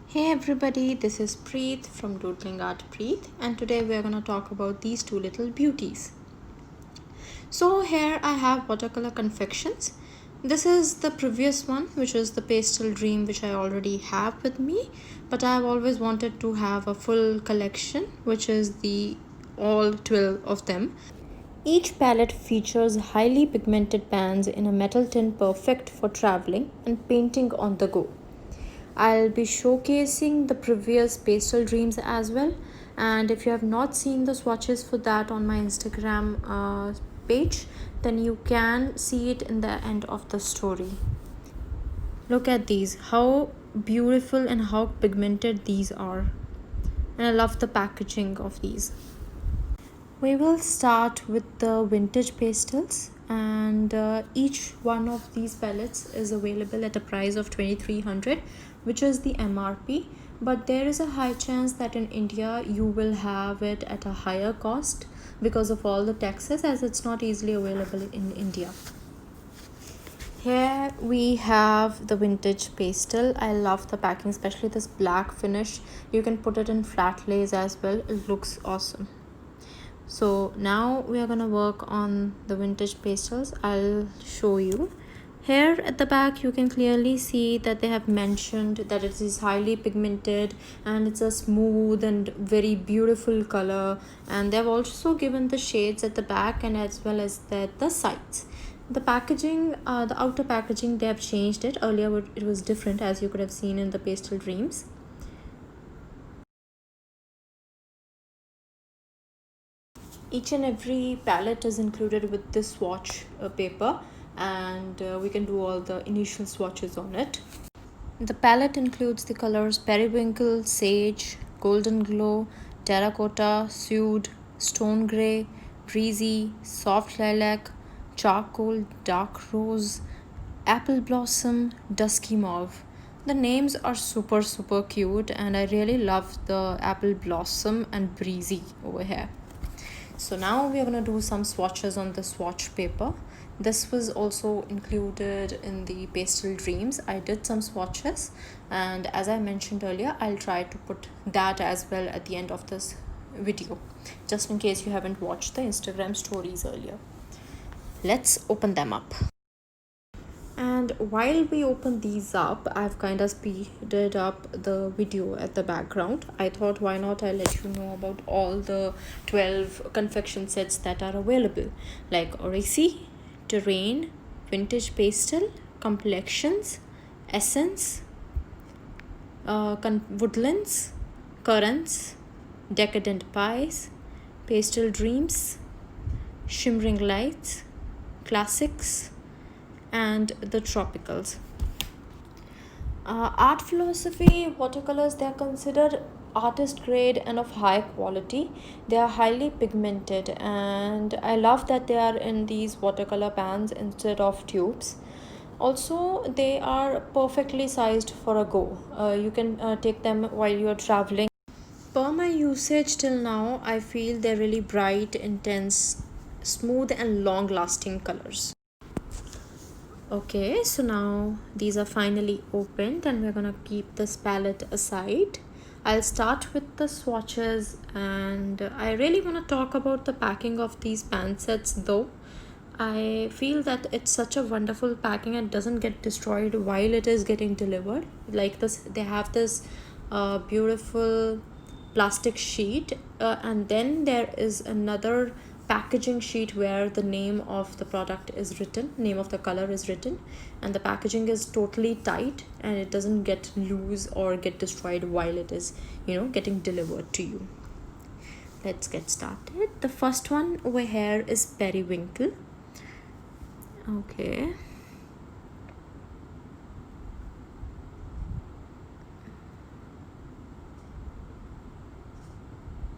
Hey everybody, this is Preet from Doodling Art Preet, and today we are going to talk about these two little beauties. So here I have watercolor confections. This is the previous one, which is the pastel dream, which I already have with me, but I have always wanted to have a full collection, which is the all 12 of them. Each palette features highly pigmented pans in a metal tin perfect for traveling and painting on the go. I'll be showcasing the previous pastel dreams as well, and if you have not seen the swatches for that on my Instagram page, then you can see it in the end of the story. Look at these, how beautiful and how pigmented these are, and I love the packaging of these. We will start with the vintage pastels, and each one of these palettes is available at a price of 2300, which is the MRP, but there is a high chance that in India you will have it at a higher cost because of all the taxes, as it's not easily available in India. Here we have the vintage pastel. I love the packing, especially this black finish. You can put it in flat lace as well. It looks awesome. So now we are gonna work on the vintage pastels. I'll show you. Here at the back you can clearly see that they have mentioned that it is highly pigmented and it's a smooth and very beautiful color, and they've also given the shades at the back and as well as the sides. The packaging, the outer packaging, they have changed it. Earlier it was different, as you could have seen in the pastel dreams. Each and every palette is included with this swatch paper, and we can do all the initial swatches on it. The palette includes the colors Periwinkle, Sage, Golden Glow, Terracotta, Swatch, Stone Grey, Breezy, Soft Lilac, Charcoal, Dark Rose, Apple Blossom, Dusky Mauve. The names are super cute, and I really love the Apple Blossom and Breezy over here. So now we are going to do some swatches on the swatch paper. This was also included in the pastel dreams. I did some swatches, and as I mentioned earlier, I'll try to put that as well at the end of this video, just in case you haven't watched the Instagram stories earlier. Let's open them up. And while we open these up, I've kind of speeded up the video at the background. I thought, why not I let you know about all the 12 confection sets that are available, like Orisi, Terrain, Vintage Pastel, Complexions, Essence, Woodlands, Currants, Decadent Pies, Pastel Dreams, Shimmering Lights, Classics, and the tropicals. Art philosophy watercolors, they are considered artist grade and of high quality. They are highly pigmented, and I love that they are in these watercolor pans instead of tubes. Also, they are perfectly sized for a go. You can take them while you are traveling. Per my usage till now, I feel they're really bright, intense, smooth and long lasting colors. Okay, so now these are finally opened, and we're gonna keep this palette aside. I'll start with the swatches, and I really want to talk about the packing of these pan sets though. I feel that it's such a wonderful packing and doesn't get destroyed while it is getting delivered. Like this, they have this beautiful plastic sheet, and then there is another packaging sheet where the name of the product is written, name of the color is written, and the packaging is totally tight and it doesn't get loose or get destroyed while it is, getting delivered to you. Let's get started. The first one over here is Periwinkle. Okay,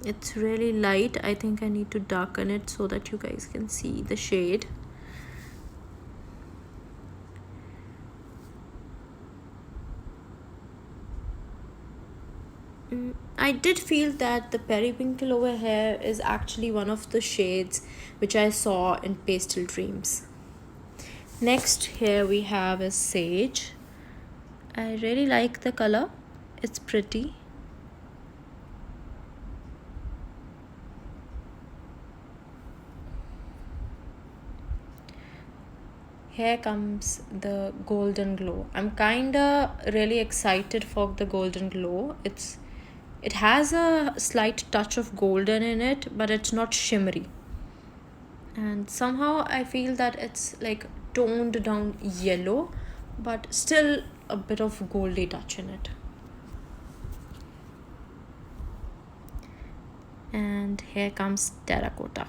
it's really light. I think I need to darken it so that you guys can see the shade. I did feel that the Periwinkle over here is actually one of the shades which I saw in Pastel Dreams. Next here we have is Sage. I really like the color. It's pretty. Here comes the golden glow. I'm kinda really excited for the golden glow. It has a slight touch of golden in it, but it's not shimmery. And somehow I feel that it's like toned down yellow, but still a bit of goldy touch in it. And here comes Terracotta.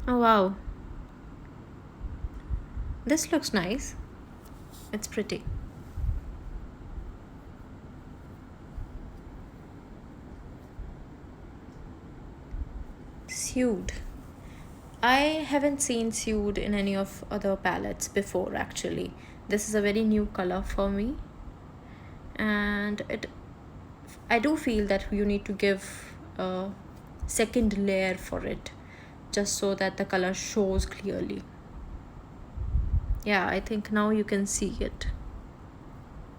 Oh wow, this looks nice. It's pretty. Sued. I haven't seen Sued in any of other palettes before actually. This is a very new color for me. And I do feel that you need to give a second layer for it, just so that the color shows clearly. Yeah, I think now you can see it.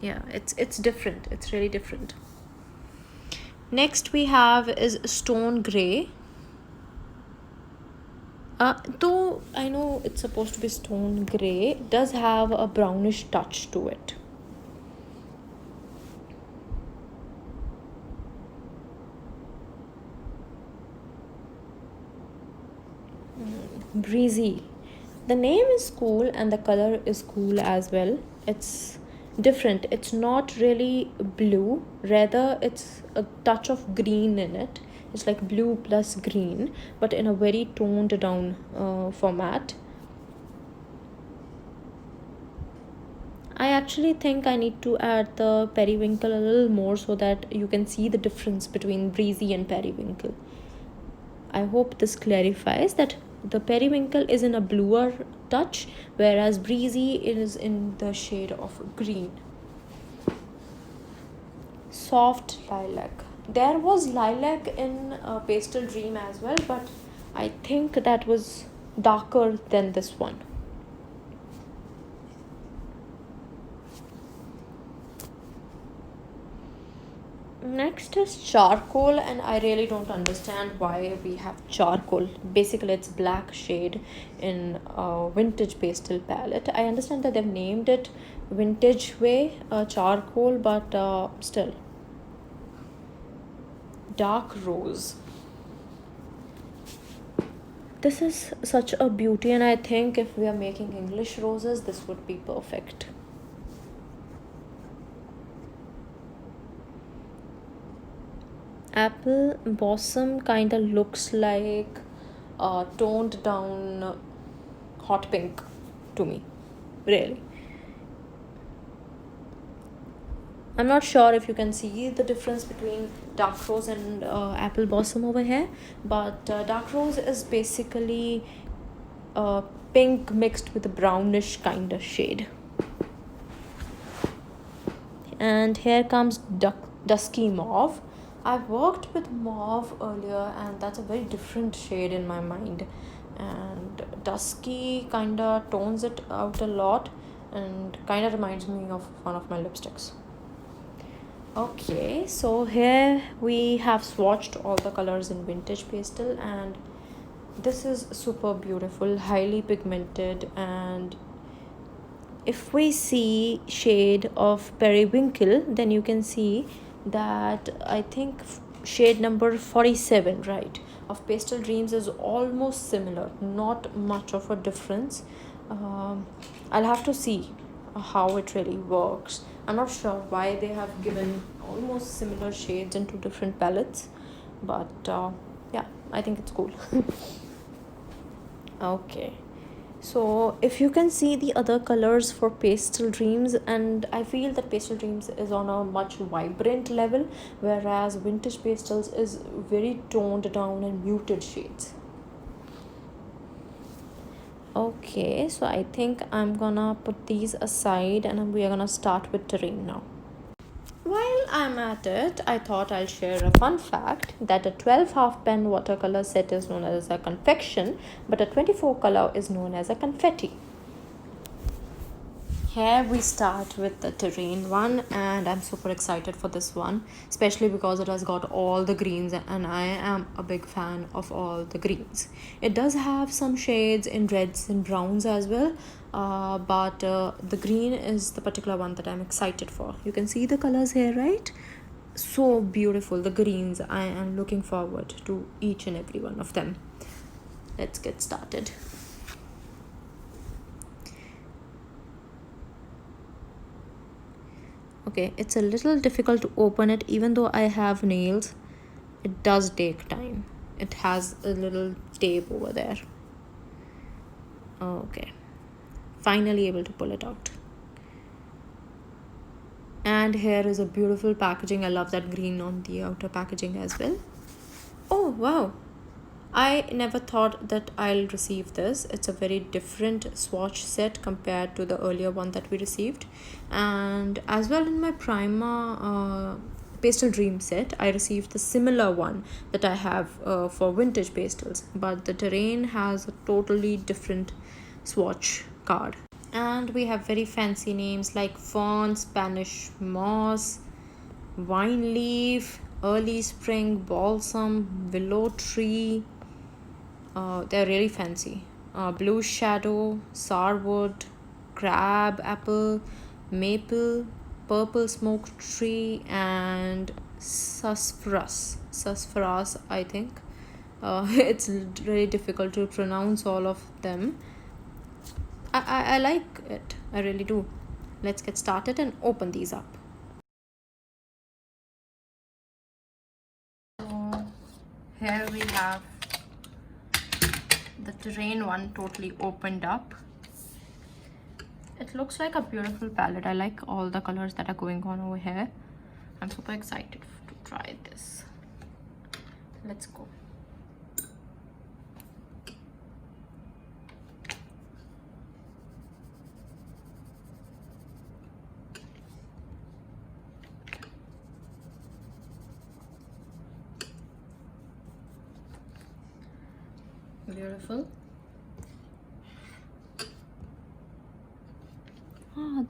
Yeah, it's different. It's really different. Next we have is Stone Grey. Though I know it's supposed to be stone grey, it does have a brownish touch to it. Breezy. The name is cool and the color is cool as well. It's different. It's not really blue, rather it's a touch of green in it. It's like blue plus green, but in a very toned down format. I actually think I need to add the periwinkle a little more so that you can see the difference between breezy and periwinkle. I hope this clarifies that the periwinkle is in a bluer touch, whereas breezy is in the shade of green. Soft lilac. There was lilac in Pastel Dream as well, but I think that was darker than this one. Next is charcoal, and I really don't understand why we have charcoal. Basically it's black shade in a vintage pastel palette. I understand that they've named it vintage way charcoal, but still. Dark rose. This is such a beauty, and I think if we are making English roses, this would be perfect. Apple blossom kind of looks like toned down hot pink to me, really. I'm not sure if you can see the difference between dark rose and apple blossom over here, but dark rose is basically pink mixed with a brownish kind of shade. And here comes dusky mauve. I've worked with mauve earlier, and that's a very different shade in my mind. And dusky kind of tones it out a lot and kind of reminds me of one of my lipsticks. Okay, so here we have swatched all the colors in Vintage Pastel, and this is super beautiful, highly pigmented. And if we see shade of Periwinkle, then you can see that I think shade number 47, right, of Pastel Dreams is almost similar, not much of a difference. I'll have to see how it really works. I'm not sure why they have given almost similar shades into different palettes, but yeah, I think it's cool. Okay, so if you can see the other colors for Pastel Dreams, and I feel that Pastel Dreams is on a much vibrant level, whereas Vintage Pastels is very toned down and muted shades. Okay, so I think I'm gonna put these aside and we are gonna start with terrain now. While I'm at it, I thought I'll share a fun fact that a 12 half pen watercolor set is known as a confection, but a 24 color is known as a confetti. Here we start with the terrain one, and I'm super excited for this one, especially because it has got all the greens and I am a big fan of all the greens. It does have some shades in reds and browns as well, but the green is the particular one that I'm excited for. You can see the colors here, right? So beautiful, the greens. I am looking forward to each and every one of them. Let's get started. Okay, it's a little difficult to open it even though I have nails. It does take time. It has a little tape over there. Okay, finally able to pull it out. And here is a beautiful packaging. I love that green on the outer packaging as well. Oh wow, I never thought that I'll receive this. It's a very different swatch set compared to the earlier one that we received. And as well in my Prima Pastel Dream set, I received the similar one that I have for Vintage Pastels. But the terrain has a totally different swatch card. And we have very fancy names like Fern, Spanish Moss, Wine Leaf, Early Spring Balsam, Willow Tree. They're really fancy. Blue Shadow, Sarwood, Crab Apple, Maple, Purple Smoke Tree, and Sassafras. Sassafras, I think. It's really difficult to pronounce all of them. I like it. I really do. Let's get started and open these up. So here we have the terrain one totally opened up. It looks like a beautiful palette. I like all the colors that are going on over here. I'm super excited to try this. Let's go. Beautiful.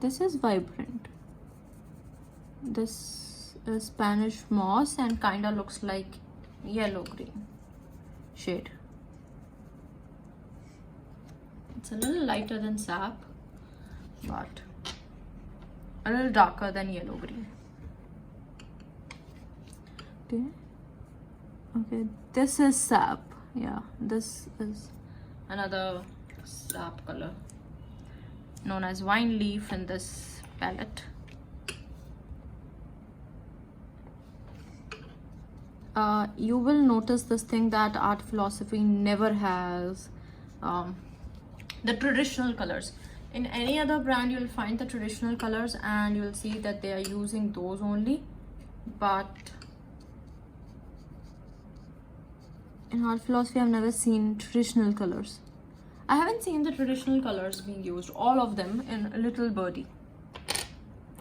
This is vibrant. This is Spanish moss and kinda looks like yellow green shade. It's a little lighter than sap, but a little darker than yellow green. Okay, this is sap. Yeah, this is another sap color known as Wine Leaf in this palette. You will notice this thing that art philosophy never has the traditional colors. In any other brand you'll find the traditional colors and you'll see that they are using those only, but in art philosophy I've never seen traditional colors. I haven't seen the traditional colors being used, all of them in a Little Birdie.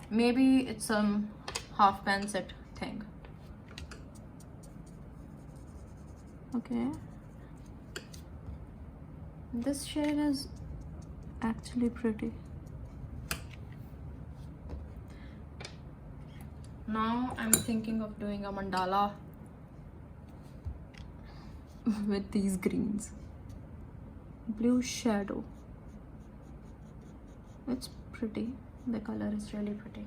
Maybe it's some half pan set thing. Okay, this shade is actually pretty. Now I'm thinking of doing a mandala with these greens. Blue Shadow. It's pretty. The color is really pretty.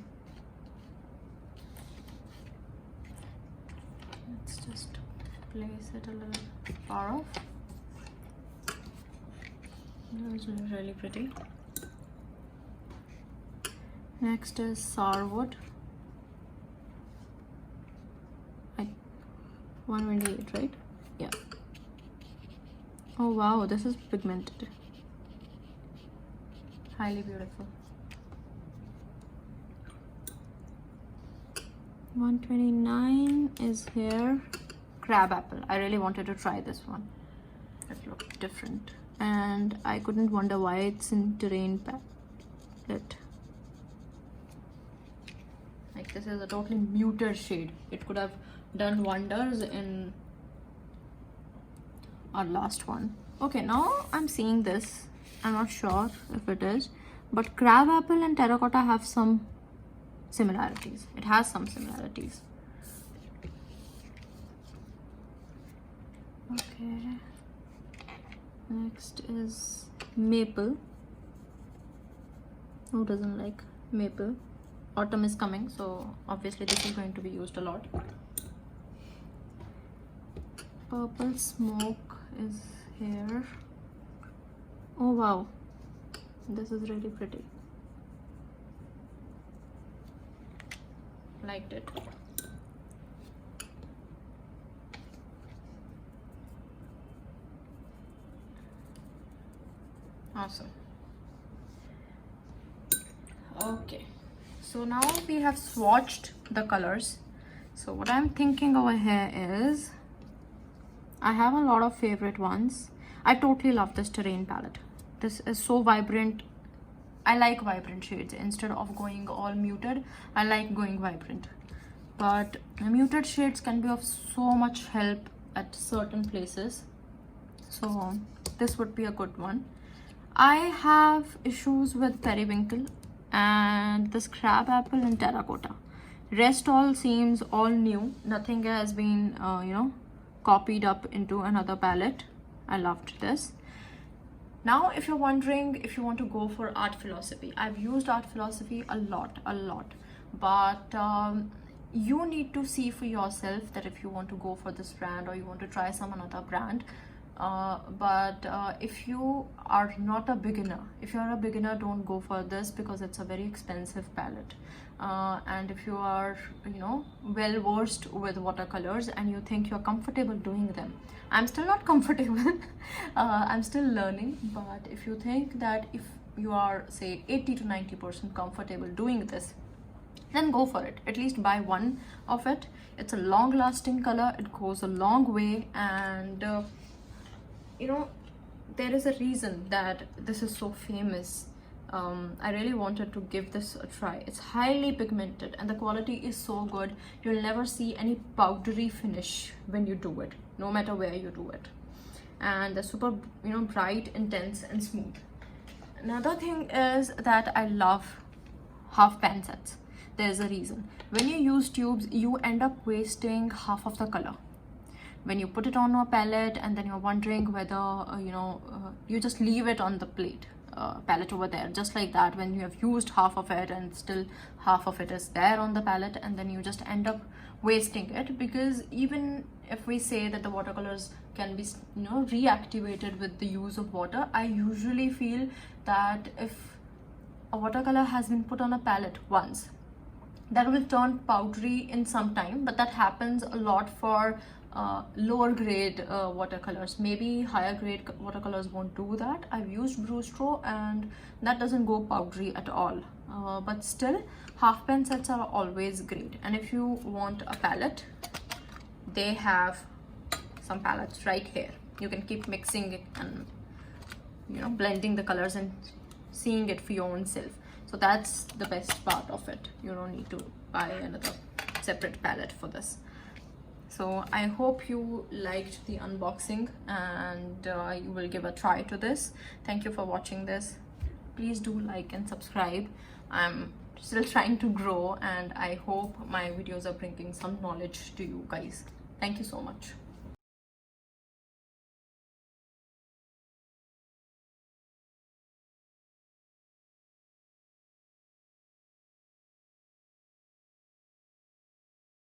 Let's just place it a little far off. It's really pretty. Next is Sarwood. 128, right? Yeah. Oh wow, this is pigmented. Highly beautiful. 129 is here. Crab Apple. I really wanted to try this one. It looked different. And I couldn't wonder why it's in terrain palette. Like, this is a totally muted shade. It could have done wonders in our last one. Okay, now I'm seeing this. I'm not sure if it is, but crab apple and terracotta have some similarities. It has some similarities. Okay, next is maple. Who doesn't like maple? Autumn is coming, so obviously this is going to be used a lot. Purple smoke is here. Oh wow, this is really pretty. Liked it. Awesome. Okay, so now we have swatched the colors. So what I'm thinking over here is, I have a lot of favorite ones. I totally love this terrain palette. This is so vibrant. I like vibrant shades. Instead of going all muted, I like going vibrant. But muted shades can be of so much help at certain places. So this would be a good one. I have issues with Periwinkle and this crab apple and terracotta. Rest all seems all new. Nothing has been, copied up into another palette. I loved this. Now, if you're wondering if you want to go for art philosophy, I've used art philosophy a lot, but you need to see for yourself that if you want to go for this brand or you want to try some another brand. If you are not a beginner, if you're a beginner, don't go for this because it's a very expensive palette. And if you are, well versed with watercolors and you think you're comfortable doing them, I'm still not comfortable. I'm still learning. But if you think that if you are, say, 80 to 90% comfortable doing this, then go for it. At least buy one of it. It's a long lasting color. It goes a long way, and there is a reason that this is so famous. I really wanted to give this a try. It's highly pigmented and the quality is so good. You'll never see any powdery finish when you do it, no matter where you do it. And they're super, bright, intense and smooth. Another thing is that I love half pan sets. There's a reason. When you use tubes, you end up wasting half of the color. When you put it on a palette and then you're wondering whether, you just leave it on the plate. Palette over there, just like that, when you have used half of it and still half of it is there on the palette, and then you just end up wasting it. Because even if we say that the watercolors can be reactivated with the use of water, I usually feel that if a watercolor has been put on a palette once, that will turn powdery in some time, but that happens a lot for lower grade watercolors. Maybe higher grade watercolors won't do that. I've used Brustro and that doesn't go powdery at all, but still half pen sets are always great. And if you want a palette, they have some palettes right here. You can keep mixing it and blending the colors and seeing it for your own self. So that's the best part of it. You don't need to buy another separate palette for this. So I hope you liked the unboxing and you will give a try to this. Thank you for watching this. Please do like and subscribe. I'm still trying to grow and I hope my videos are bringing some knowledge to you guys. Thank you so much.